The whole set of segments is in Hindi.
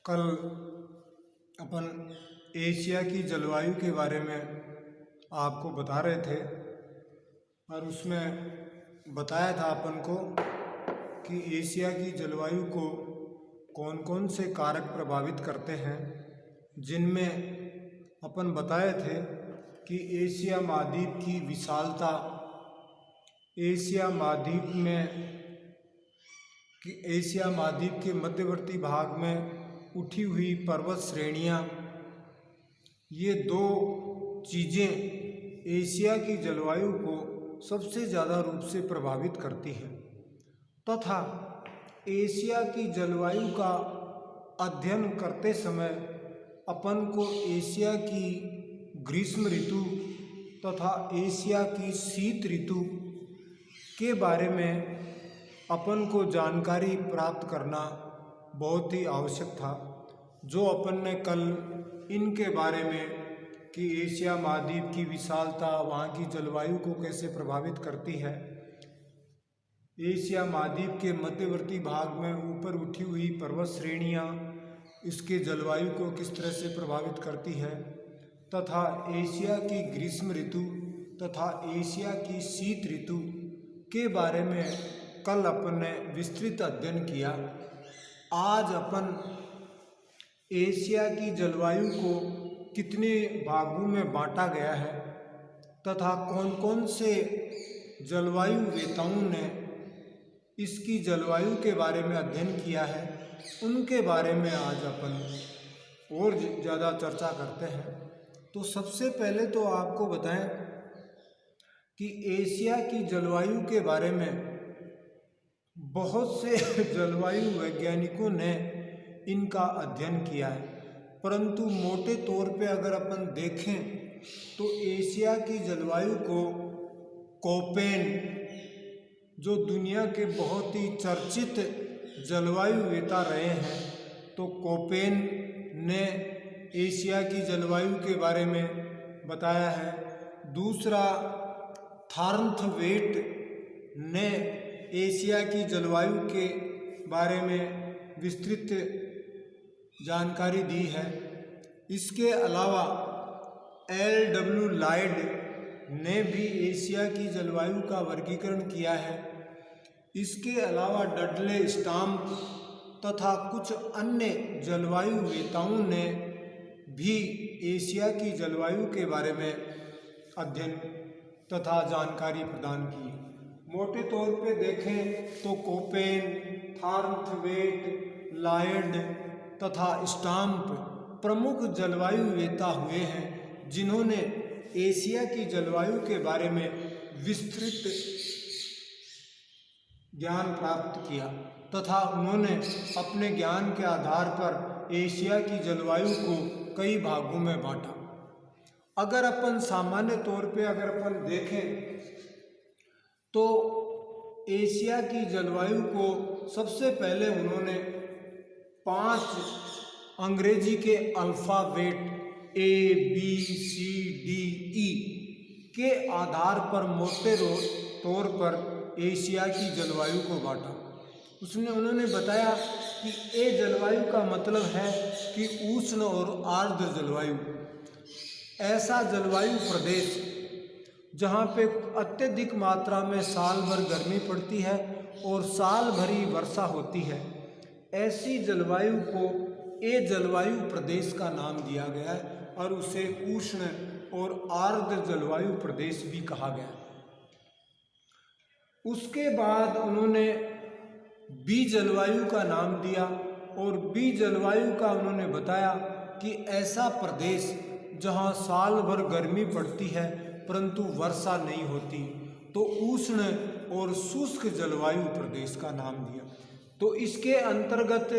कल अपन एशिया की जलवायु के बारे में आपको बता रहे थे और उसमें बताया था अपन को कि एशिया की जलवायु को कौन कौन से कारक प्रभावित करते हैं, जिनमें अपन बताए थे कि एशिया महाद्वीप की विशालता, एशिया महाद्वीप के मध्यवर्ती भाग में उठी हुई पर्वत श्रेणियाँ, ये दो चीज़ें एशिया की जलवायु को सबसे ज़्यादा रूप से प्रभावित करती है तथा एशिया की जलवायु का अध्ययन करते समय अपन को एशिया की ग्रीष्म ऋतु तथा एशिया की शीत ऋतु के बारे में अपन को जानकारी प्राप्त करना बहुत ही आवश्यक था, जो अपन ने कल इनके बारे में कि एशिया महाद्वीप की विशालता वहाँ की जलवायु को कैसे प्रभावित करती है, एशिया महाद्वीप के मध्यवर्ती भाग में ऊपर उठी हुई पर्वत श्रेणियाँ इसके जलवायु को किस तरह से प्रभावित करती है, तथा एशिया की ग्रीष्म ऋतु तथा एशिया की शीत ऋतु के बारे में कल अपन ने विस्तृत अध्ययन किया। आज अपन एशिया की जलवायु को कितने भागों में बांटा गया है तथा कौन कौन से जलवायु वेताओं ने इसकी जलवायु के बारे में अध्ययन किया है, उनके बारे में आज अपन और ज़्यादा चर्चा करते हैं। तो सबसे पहले तो आपको बताएं कि एशिया की जलवायु के बारे में बहुत से जलवायु वैज्ञानिकों ने इनका अध्ययन किया है, परंतु मोटे तौर पे अगर अपन देखें तो एशिया की जलवायु को कोपेन, जो दुनिया के बहुत ही चर्चित जलवायु वेता रहे हैं, तो कोपेन ने एशिया की जलवायु के बारे में बताया है। दूसरा, थॉर्नथवेट ने एशिया की जलवायु के बारे में विस्तृत जानकारी दी है। इसके अलावा LW लाइड ने भी एशिया की जलवायु का वर्गीकरण किया है। इसके अलावा डडले स्टाम्प तथा कुछ अन्य जलवायु वेताओं ने भी एशिया की जलवायु के बारे में अध्ययन तथा जानकारी प्रदान की। मोटे तौर पे देखें तो कोपेन, थॉर्नथवेट, लायड तथा स्टाम्प प्रमुख जलवायु वेता हुए हैं, जिन्होंने एशिया की जलवायु के बारे में विस्तृत ज्ञान प्राप्त किया तथा उन्होंने अपने ज्ञान के आधार पर एशिया की जलवायु को कई भागों में बांटा। अगर अपन सामान्य तौर पे अगर अपन देखें तो एशिया की जलवायु को सबसे पहले उन्होंने 5 अंग्रेजी के अल्फ़ाबेट ABCDE के आधार पर मोटे तौर पर एशिया की जलवायु को बांटा। उन्होंने बताया कि ए जलवायु का मतलब है कि उष्ण और आर्द्र जलवायु, ऐसा जलवायु प्रदेश जहाँ पे अत्यधिक मात्रा में साल भर गर्मी पड़ती है और साल भरी वर्षा होती है, ऐसी जलवायु को ए जलवायु प्रदेश का नाम दिया गया है और उसे उष्ण और आर्द्र जलवायु प्रदेश भी कहा गया। उसके बाद उन्होंने बी जलवायु का नाम दिया और बी जलवायु का उन्होंने बताया कि ऐसा प्रदेश जहाँ साल भर गर्मी पड़ती है परंतु वर्षा नहीं होती, तो उष्ण और शुष्क जलवायु प्रदेश का नाम दिया। तो इसके अंतर्गत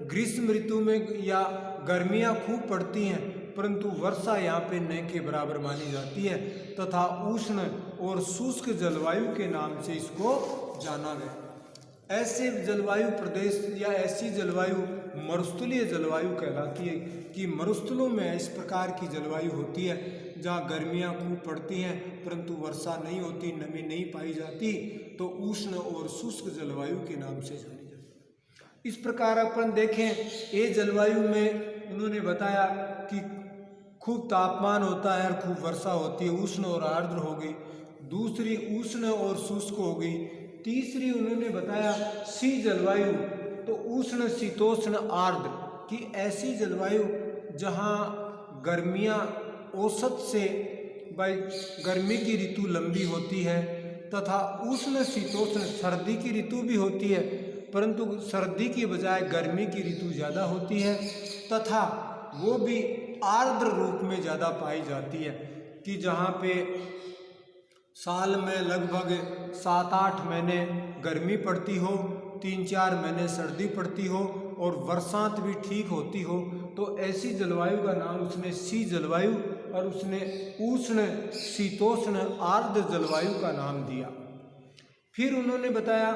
ग्रीष्म ऋतु में या गर्मियाँ खूब पड़ती हैं परंतु वर्षा यहाँ पे न के बराबर मानी जाती है तथा उष्ण और शुष्क जलवायु के नाम से इसको जाना गया। ऐसे जलवायु प्रदेश या ऐसी जलवायु मरुस्थलीय जलवायु कहलाती है कि मरुस्थलों में इस प्रकार की जलवायु होती है जहाँ गर्मियाँ खूब पड़ती हैं परंतु वर्षा नहीं होती, नमी नहीं पाई जाती, तो उष्ण और शुष्क जलवायु के नाम से जानी जाती है। इस प्रकार अपन देखें ए जलवायु में उन्होंने बताया कि खूब तापमान होता है और खूब वर्षा होती है, उष्ण और आर्द्र हो गई। दूसरी उष्ण और शुष्क हो गई। तीसरी उन्होंने बताया सी जलवायु, तो उष्ण शीतोष्ण आर्द्र की ऐसी जलवायु जहाँ गर्मियाँ औसत से गर्मी की ऋतु लंबी होती है तथा उष्ण शीतोष्ण सर्दी की ऋतु भी होती है, परंतु सर्दी की बजाय गर्मी की ऋतु ज़्यादा होती है तथा वो भी आर्द्र रूप में ज़्यादा पाई जाती है कि जहाँ पे साल में लगभग 7-8 महीने गर्मी पड़ती हो, 3-4 महीने सर्दी पड़ती हो और बरसात भी ठीक होती हो, तो ऐसी जलवायु का नाम उसने सी जलवायु और उसने उष्ण शीतोष्ण आर्द्र जलवायु का नाम दिया। फिर उन्होंने बताया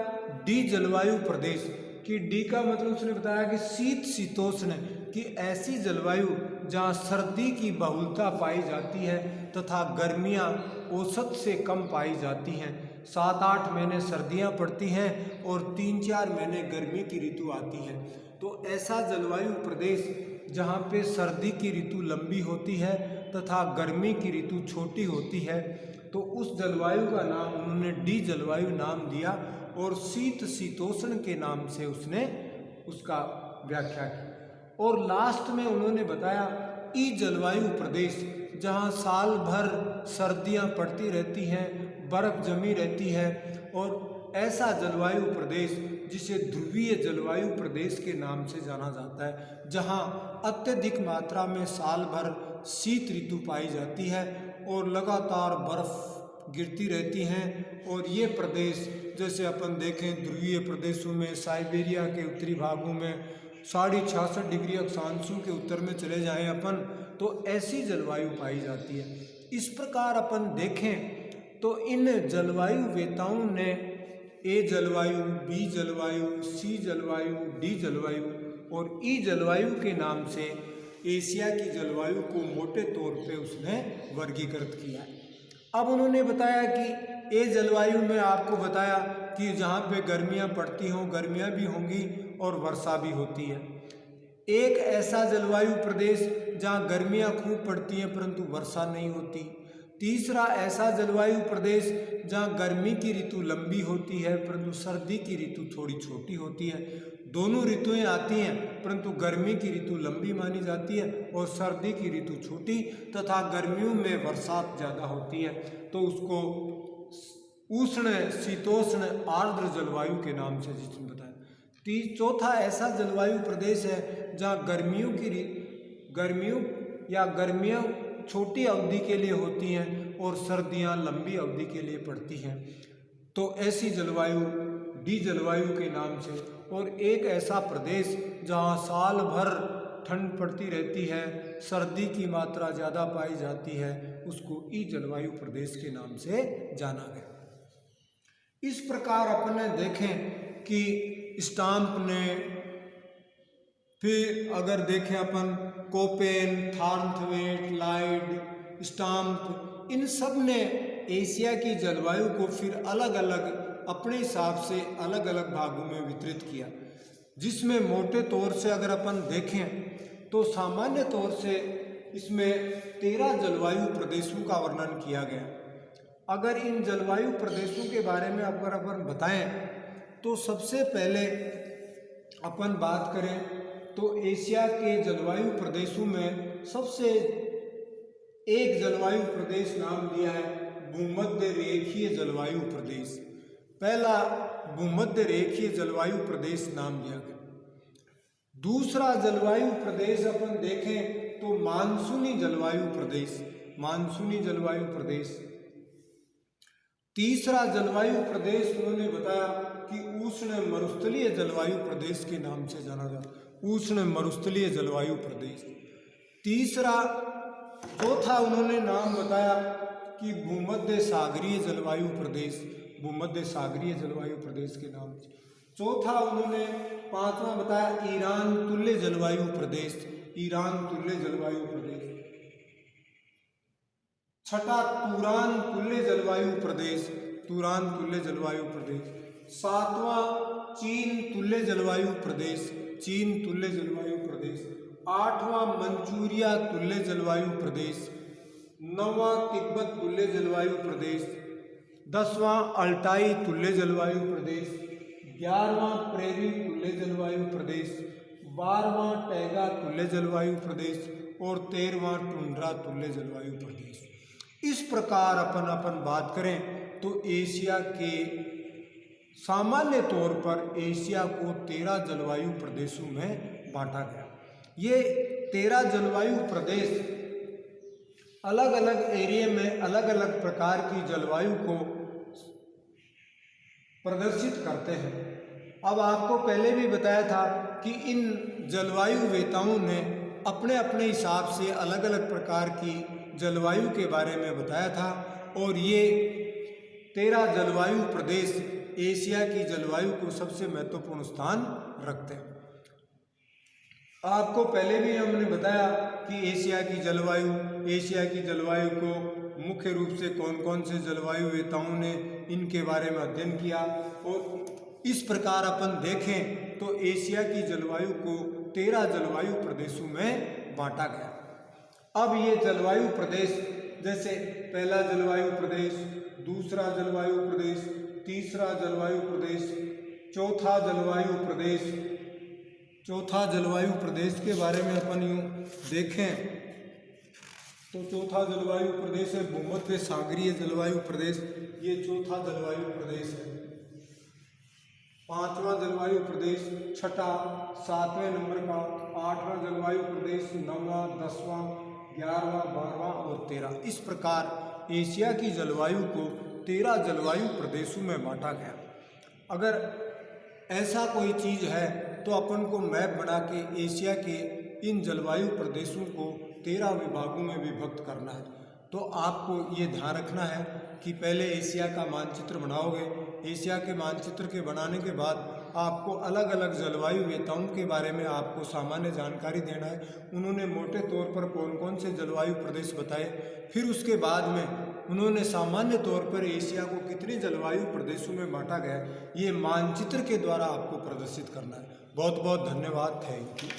डी जलवायु प्रदेश कि डी का मतलब उसने बताया कि शीत शीतोष्ण की ऐसी जलवायु जहाँ सर्दी की बहुलता पाई जाती है तथा गर्मियाँ औसत से कम पाई जाती हैं। 7-8 महीने सर्दियाँ पड़ती हैं और 3-4 महीने गर्मी की ऋतु आती है। तो ऐसा जलवायु प्रदेश जहाँ पे सर्दी की ऋतु लंबी होती है तथा गर्मी की ऋतु छोटी होती है, तो उस जलवायु का नाम उन्होंने डी जलवायु नाम दिया और शीत शीतोष्ण के नाम से उसने उसका व्याख्या की। और लास्ट में उन्होंने बताया ई जलवायु प्रदेश जहाँ साल भर सर्दियाँ पड़ती रहती हैं, बर्फ जमी रहती है, और ऐसा जलवायु प्रदेश जिसे ध्रुवीय जलवायु प्रदेश के नाम से जाना जाता है, जहाँ अत्यधिक मात्रा में साल भर शीत ऋतु पाई जाती है और लगातार बर्फ गिरती रहती हैं। और ये प्रदेश जैसे अपन देखें ध्रुवीय प्रदेशों में साइबेरिया के उत्तरी भागों में 66.5 डिग्री अक्षांशों के उत्तर में चले जाएं अपन, तो ऐसी जलवायु पाई जाती है। इस प्रकार अपन देखें तो इन जलवायु वेताओं ने ए जलवायु, बी जलवायु, सी जलवायु, डी जलवायु और ई जलवायु के नाम से एशिया की जलवायु को मोटे तौर पे उसने वर्गीकृत किया है। अब उन्होंने बताया कि ए जलवायु में आपको बताया कि जहाँ पे गर्मियाँ पड़ती हों, गर्मियाँ भी होंगी और वर्षा भी होती है। एक ऐसा जलवायु प्रदेश जहाँ गर्मियाँ खूब पड़ती हैं परंतु वर्षा नहीं होती। तीसरा ऐसा जलवायु प्रदेश जहाँ गर्मी की ऋतु लंबी होती है परंतु सर्दी की ऋतु थोड़ी छोटी होती है। दोनों ऋतुएं आती हैं परंतु गर्मी की ऋतु लंबी मानी जाती है और सर्दी की ऋतु छोटी तथा गर्मियों में बरसात ज़्यादा होती है, तो उसको उष्ण शीतोष्ण आर्द्र जलवायु के नाम से जिसने बताया। चौथा ऐसा जलवायु प्रदेश है जहाँ गर्मियाँ छोटी अवधि के लिए होती हैं और सर्दियाँ लंबी अवधि के लिए पड़ती हैं, तो ऐसी जलवायु डी जलवायु के नाम से। और एक ऐसा प्रदेश जहाँ साल भर ठंड पड़ती रहती है, सर्दी की मात्रा ज़्यादा पाई जाती है, उसको ई जलवायु प्रदेश के नाम से जाना गया। इस प्रकार अपने देखें कि स्टाम्प ने, फिर अगर देखें अपन कोपेन, थॉर्नथवेट, लाइड, स्टाम्प, इन सब ने एशिया की जलवायु को फिर अलग अलग अपने हिसाब से अलग अलग भागों में वितरित किया, जिसमें मोटे तौर से अगर अपन देखें तो सामान्य तौर से इसमें 13 जलवायु प्रदेशों का वर्णन किया गया। अगर इन जलवायु प्रदेशों के बारे में अगर अपन बताएं तो सबसे पहले अपन बात करें तो एशिया के जलवायु प्रदेशों में सबसे एक जलवायु प्रदेश नाम दिया है भूमध्य रेखीय जलवायु प्रदेश। पहला भूमध्य रेखीय जलवायु प्रदेश नाम दिया गया। दूसरा जलवायु प्रदेश अपन देखें तो मानसूनी जलवायु प्रदेश, मानसूनी जलवायु प्रदेश। तीसरा जलवायु प्रदेश उन्होंने बताया कि उष्ण मरुस्थलीय जलवायु प्रदेश के नाम से जाना जाता, उष्ण मरुस्थलीय जलवायु प्रदेश। चौथा उन्होंने नाम बताया कि भूमध्य सागरीय जलवायु प्रदेश, भूमध्य सागरीय जलवायु प्रदेश के नाम से। चौथा उन्होंने पांचवा बताया ईरान तुल्य जलवायु प्रदेश, ईरान तुल्य जलवायु प्रदेश। छठा तुरान तुल्य जलवायु प्रदेश, तुरान तुल्य जलवायु प्रदेश। सातवां चीन तुल्य जलवायु प्रदेश, चीन तुल्य जलवायु प्रदेश। 8वां मंचूरिया तुल्य जलवायु प्रदेश। 9वां तिब्बत तुल्य जलवायु प्रदेश। 10वां अल्टाई तुल्य जलवायु प्रदेश। 11वां प्रेरी तुल्य जलवायु प्रदेश। 12वां टैगा तुल्य जलवायु प्रदेश और 13वां टुंड्रा तुल्य जलवायु प्रदेश। इस प्रकार अपन बात करें तो एशिया के सामान्य तौर पर एशिया को 13 जलवायु प्रदेशों में बांटा गया। ये 13 जलवायु प्रदेश अलग अलग एरिया में अलग अलग प्रकार की जलवायु को प्रदर्शित करते हैं। अब आपको पहले भी बताया था कि इन जलवायु वेताओं ने अपने अपने हिसाब से अलग अलग प्रकार की जलवायु के बारे में बताया था और ये 13 जलवायु प्रदेश एशिया की जलवायु को सबसे महत्वपूर्ण स्थान रखते हैं। आपको पहले भी हमने बताया कि एशिया की जलवायु को मुख्य रूप से कौन कौन से जलवायु वेताओं ने इनके बारे में अध्ययन किया और इस प्रकार अपन देखें तो एशिया की जलवायु को 13 जलवायु प्रदेशों में बांटा गया। अब ये जलवायु प्रदेश जैसे पहला जलवायु प्रदेश, दूसरा जलवायु प्रदेश, तीसरा जलवायु प्रदेश, चौथा जलवायु प्रदेश के बारे में अपन यूँ देखें तो चौथा जलवायु प्रदेश है भूमध्य सागरीय जलवायु प्रदेश, ये चौथा जलवायु प्रदेश है। 5वां जलवायु प्रदेश, छठा 7वें नंबर का 8वां जलवायु प्रदेश, 9वां 10वां 11वां 12वां और 13। इस प्रकार एशिया की जलवायु को 13 जलवायु प्रदेशों में बांटा गया। अगर ऐसा कोई चीज़ है तो अपन को मैप बना के एशिया के इन जलवायु प्रदेशों को 13 विभागों में विभक्त करना है। तो आपको ये ध्यान रखना है कि पहले एशिया का मानचित्र बनाओगे। एशिया के मानचित्र के बनाने के बाद आपको अलग अलग जलवायु वेताओं के बारे में आपको सामान्य जानकारी देना है। उन्होंने मोटे तौर पर कौन कौन से जलवायु प्रदेश बताए, फिर उसके बाद में उन्होंने सामान्य तौर पर एशिया को कितने जलवायु प्रदेशों में बांटा गया, ये मानचित्र के द्वारा आपको प्रदर्शित करना है। बहुत बहुत धन्यवाद। Thank you.